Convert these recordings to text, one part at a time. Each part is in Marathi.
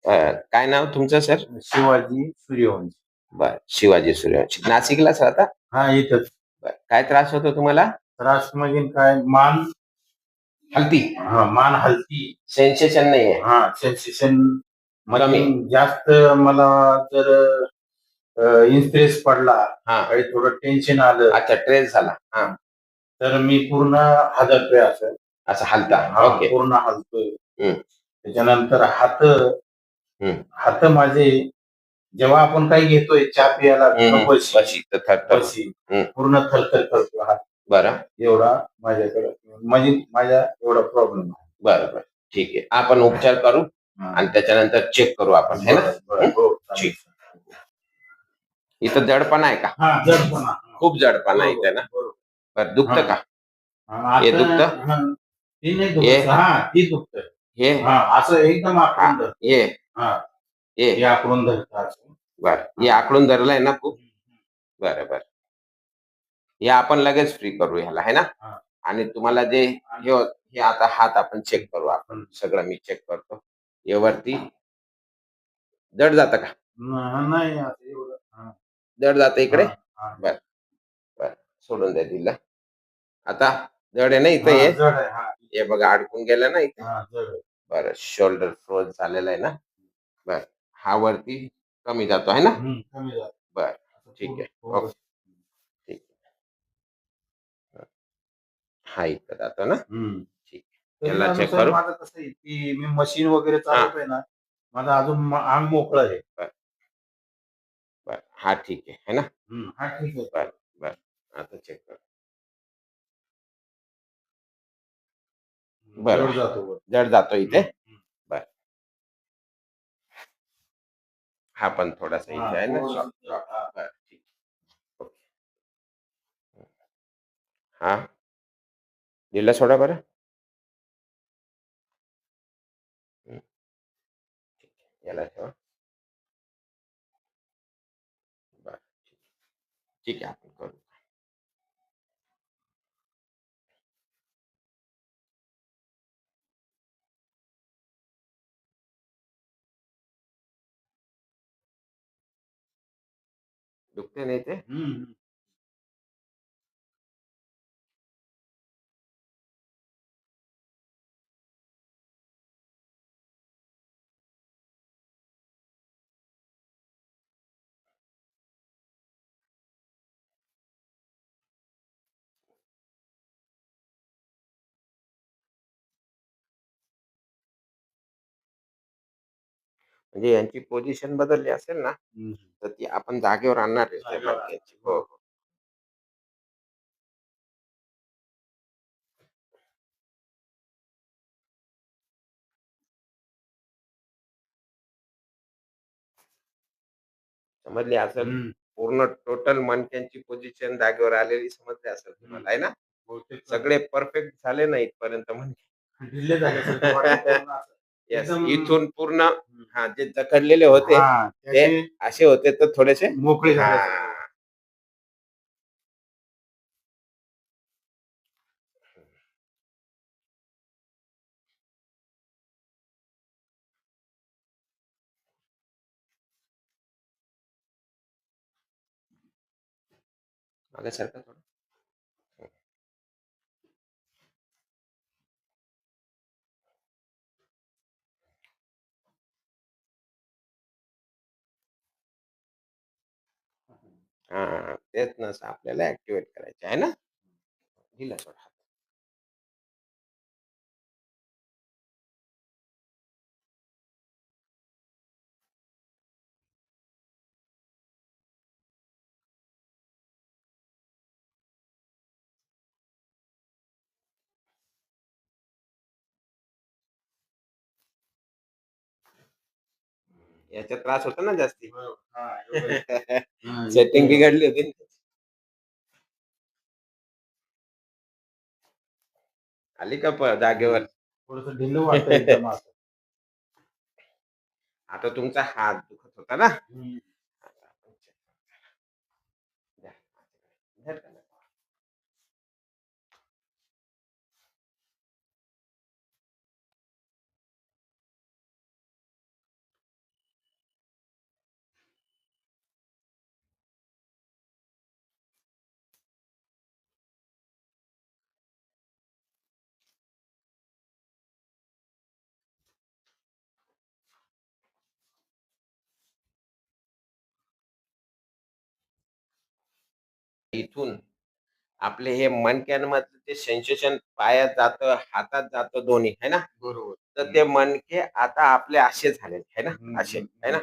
काय नाव तुमचं सर? शिवाजी सूर्यवंशी. बर, शिवाजी सूर्यवंशी. नाशिकलाच राहता? हा, इथंच. बर, काय त्रास होतो तुम्हाला? त्रास म्हणजे काय, मान हलती? मान हलती. सेन्सेशन नाहीये? सेन्सेशन कमी? म्हणजे जास्त मला जर इन्स्ट्रेस पडला हा, आणि थोडं टेन्शन आलं. अच्छा, ट्रेस झाला. हा, तर मी पूर्ण हादरतोय असं हलता. ओके. पूर्ण हलतोय. हम्म. त्याच्यानंतर हात माझे जेव्हा आपण काही घेतोय चहा प्यायला बशी पूर्ण थरथर करतो हात. बरं, एवढा माझ्याकडे म्हणजे माझ्या एवढा प्रॉब्लेम आहे. बरं बरं, ठीक आहे. आपण उपचार करू आणि त्याच्यानंतर चेक करू आपण, है ना? हो, ठीक. इथं जडपणा आहे का? जडपणा, खूप जडपणा आहे ना? बरं, दुखतं का? हे दुखतं? ती दुखत हे असं एकदम आखून हे आखून धरतात. बरं, हे आखडून धरलंय ना खूप? बरं बरं, हे आपण लगेच फ्री करू ह्याला, है ना? आणि तुम्हाला जे हे आता हात आपण चेक करू. आपण सगळं मी चेक करतो. हे वरती जड जातं का? नाही, जड जातं इकडे? बर बर, सोडून द्या दिलं. आता जड आहे ना इथं? हे बघा, अडकून गेलं ना इथे. बरं, शोल्डर फ्रोज झालेला आहे ना? बर, हा वरती कमी जातो आहे ना? बर, ठीक आहे. ओके, ठीक आहे. हा इथं जातो ना? ठीक आहे. याला चेक करू. माझं कसं आहे की मी मशीन वगैरे चालवतोय ना, माझं अजून अंग मोकळं आहे. बर, हा ठीक आहे, है ना? हा ठीक आहे. बर बर, आता चेक कर. बर, जड जातो इथे. बर, हा पण थोडासा इथे आहे ना? बर, ठीक. ओके, हा दिला सोडा बरं. याला ठेवा. बर, ठीक आहे, आपण करू. दुखते नाही ते? म्हणजे यांची पोझिशन बदलली असेल ना, तर ती आपण जागेवर आणणार आहे त्या मणक्याची. हो हो. समजली असेल? पूर्ण टोटल मणक्यांची पोझिशन जागेवर आलेली समजली असेल तुम्हाला, आहे ना? सगळे परफेक्ट झाले ना इथपर्यंत मणके? ढिल्ले झाले. येस, इथून पूर्ण जे जखडलेले होते ते असे होते तर थोडेसे मोकळे झाले. मागासारखं थोडं. तेच ना, आपल्याला ऍक्टिव्हेट करायचे आहे ना? दिला थोडा. याचा त्रास होता ना जास्ती? सेटिंग बिघडली होती. आली का जागेवर? थोडस ढिल्ल वाटतं. आता तुमचा हात दुखत होता ना? इथून आपले हे मणक्यांमधलं ते सेन्सेशन पायात जातं, हातात जातं दोन्ही, है ना? बरोबर. तर ते मणके आता आपले असे झाले, है ना? असे, है ना?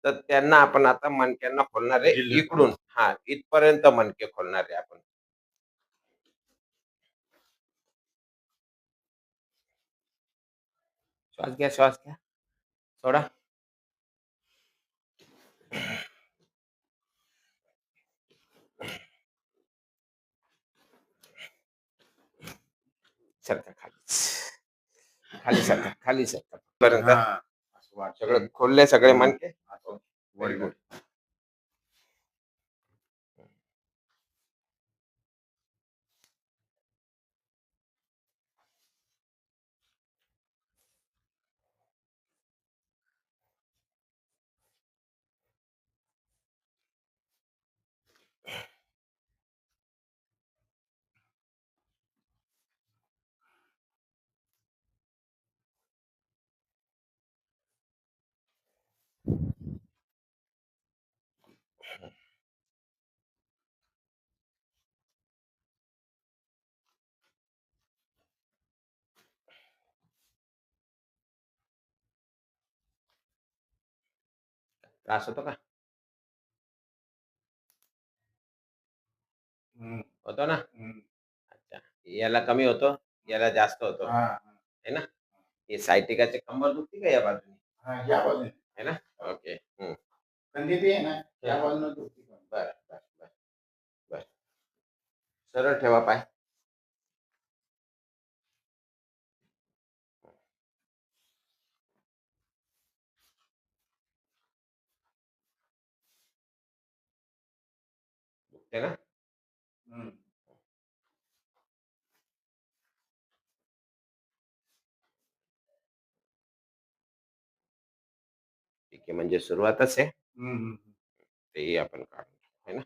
तर त्यांना आपण आता मणक्यांना खोलणार आहे जिल्हे इकडून. हा, इथपर्यंत मणके खोलणार आहे आपण. श्वास घ्या, श्वास घ्या. सोडा. सरका खाली. खाली सरका, खाली सरका. पर्यंत असं वाटतं. सगळं खोलले सगळे मणके. Very good. त्रास होतो का? होतो ना? अच्छा. याला कमी होतो, याला जास्त होतो, है ना? हे सायटिकाची कंबर दुखते का या बाजूने? या बाजूने है ना? ओके. कंदी बी आहे ना, या बाजूने दुखते. बर बर बर बर. सरळ ठेवा पाय. दुखते ना? ठीक आहे, म्हणजे सुरुवातच आहे. तेही आपण काढू, है ना?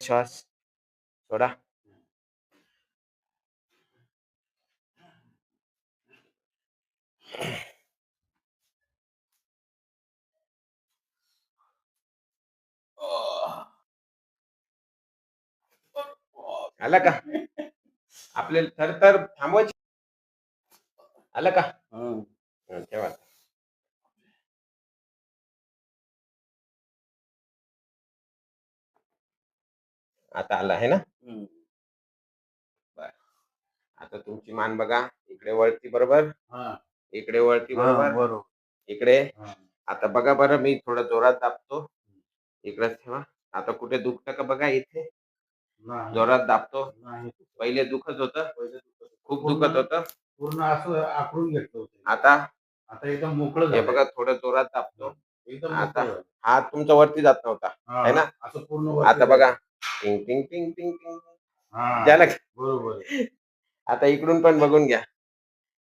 श्वास सोडा. आला का? आपल्याला थरथर थांबवायची. आलं का? ठेवा. आता आला आहे ना? बर. आता तुमची मान बघा, इकडे वळती बरोबर, इकडे वळती बरोबर, इकडे. आता बघा बरं, मी थोडं जोरात दाबतो. इकडेच ठेवा. आता कुठे दुखतं का बघा, इथे जोरात दाबतो. पहिले दुखत होतं, खूप दुखत होतं, पूर्ण असं आखडून घेतलं होतं. आता आता एकदम मोकळं हे झालं. बघा, थोडं जोरात दाबतो. एकदम आता मोकळं झालं. हात तुमचा वरती जात नव्हता, है ना? असं पूर्ण वरती आता बघा, जायचं. टिंग टिंग टिंग टिंग टिंग. हा, झालं का? बरोबर. आता इकडून पण बघून घ्या.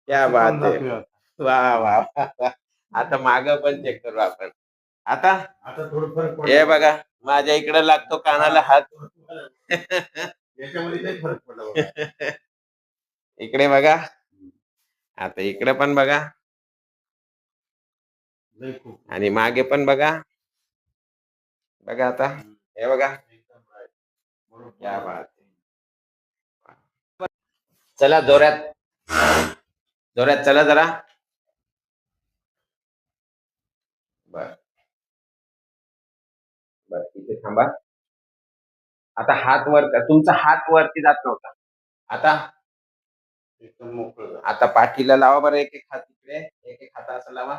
क्या असं बात पण आहे. जातोय आता. वा वा वा. आता माग पण चेक करू आपण. आता आता थोडं फरक पडला. हे बघा, माझ्या इकडे लागतो कानाला हात. याच्यामध्ये लई फरक पडला बघा. इकडे बघा. आता इकडे पण बघा, लई खूप. आणि मागे पण बघा. बघा आता, हे बघा. क्या बात आहे. चला जोरात, जोरात चला जरा. बर. बरं इथे थांबा. आता हात वर तुमचा हात वरती जात नव्हता. आता एकदम मोकळं झालं. आता पाठीला लावा बरं, एक एक हात इकडे, एक एक हात असं लावा,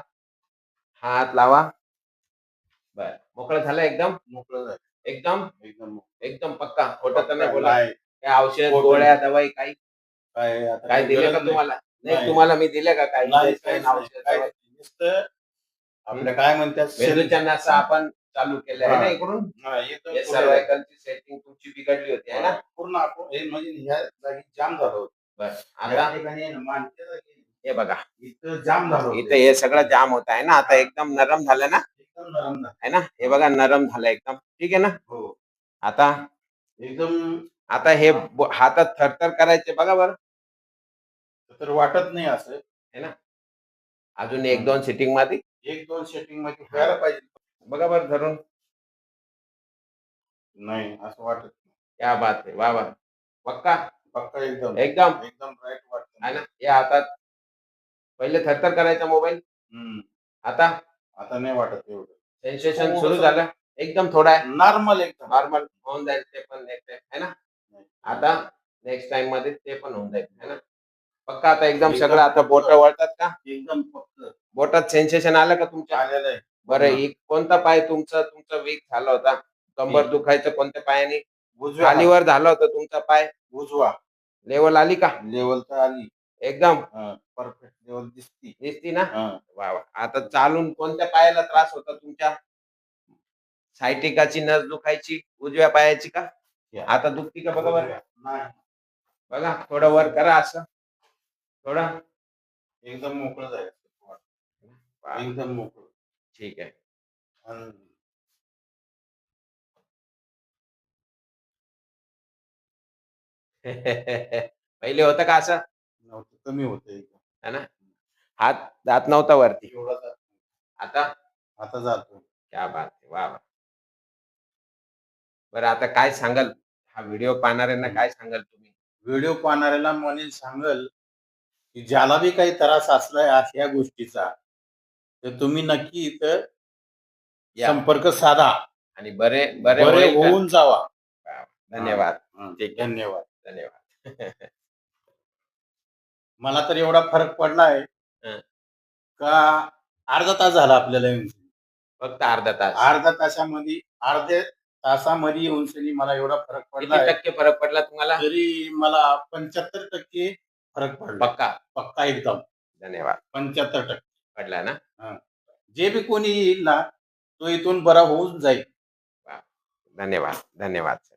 हात लावा. बर मोकळं झालं एकदम, मोकळं झालं. एकदम एकदम एकदम पक्का, खोटं तर नाही बोला. नाही. काय औषध खोटं गोळ्या दवाई काही काय आता काय दिले गरज का नाही. तुम्हाला? नाही नाही. तुम्हाला मी दिले का काही नाही, इंजेक्शन काहीच नाही, औषध काहीच दवाई? नाही. नुसतं आपल्या काय म्हणतात मेंदूच्या नसा आपण चालू केल्या आहे ना हा. इकडून. हा, एकदम हे पुढे सर्वायकलची सेटिंग तुमची बिघडली होती आहे ना. पूर्ण आपण हे म्हणजे ह्या जागी जाम झालं होतं. बर या आता ठिकाणी आहे ना, मानच्या जागी हे बघा, इथं जाम झालं होतं. इथे हे सगळं जाम होत आहे ना. आता एकदम नरम झालं ना, एकदम नरम झालं. आहे ना. हे बघा नरम झालं एकदम, ठीक आहे ना. हो. आता एकदम आता हे हातात थरथर करायचे बघा बरं, तर वाटत नाही असं. है ना. अजून एक दोन सिटिंग मध्ये एक दोन सेटिंग मध्ये व्हायला पाहिजे. बघा बरं धरून. नाही असं वाटत नाही. क्या बात आहे, वा वा, पक्का पक्का एकदम एकदम एकदम राईट वाटत आहे ना. या हातात पहिले थरथर करायचा मोबाईल, आता आता नाही वाटत एवढं. सेन्सेशन सुरू झालं, एकदम थोडा आहे नॉर्मल एकदम नॉर्मल होऊन जाईल ते पण नेक्स्ट टाइम, है ना. आता नेक्स्ट टाइम मध्ये ते पण होऊन जाईल, है ना. पक्का आता एकदम सगळं. आता बोट वळतात का? एकदम पक्क बोटात सेन्सेशन आलं का तुमच्या? आलेलं आहे. बरं एक कोणता पाय तुमचा वीक झाला होता, कंबर दुखायचं कोणत्या पायाने? उजव्या खालीवर झाला होता तुमचा पाय, उजवा. लेवल आली का? लेवल तर आली एकदम परफेक्ट लेवल दिसती ना. हा. वा वा. आता चालून कोणत्या पायाला त्रास होता तुमच्या? सायटिकाची नस दुखायची उजव्या पायाची का? आता दुखती का बघा बरं, नाही. बघा थोडं वर करा असं, थोडं एकदम मोकळं जायचं. वा, एकदम मोकळं. ठीक आहे. पहिले होतं का असं? नव्हतं, कमी होतं एकदम. है ना. हात जात नव्हता वरती, एवढा जात. आता आता जातो. क्या बात आहे, वा वा. बरं आता काय सांगाल हा व्हिडिओ पाहणाऱ्यांना, काय सांगाल तुम्ही? व्हिडिओ पाहणाऱ्याला म्हणेन सांगल की ज्याला बी काही त्रास असलाय अशा गोष्टीचा, तर तुम्ही नक्की इथं संपर्क साधा आणि बरे बरे होईल का? होऊन जावा. वा, धन्यवाद. ठीक आहे. धन्यवाद. धन्यवाद. मला तर एवढा फरक पडलाय हं. का अर्धा तास झाला आपल्याला येऊन. फक्त अर्धा तास. अर्ध्या तासामध्ये येऊन सनी मला एवढा फरक किती पडलाय. टक्के फरक पडला तुम्हाला? तरी मला 75% फरक पडला. पक्का. पक्का एकदम. धन्यवाद. 75% पडला ना. जे बी कोणी येईल ना तो इथून बरा होऊन जाईल. धन्यवाद. धन्यवाद सर.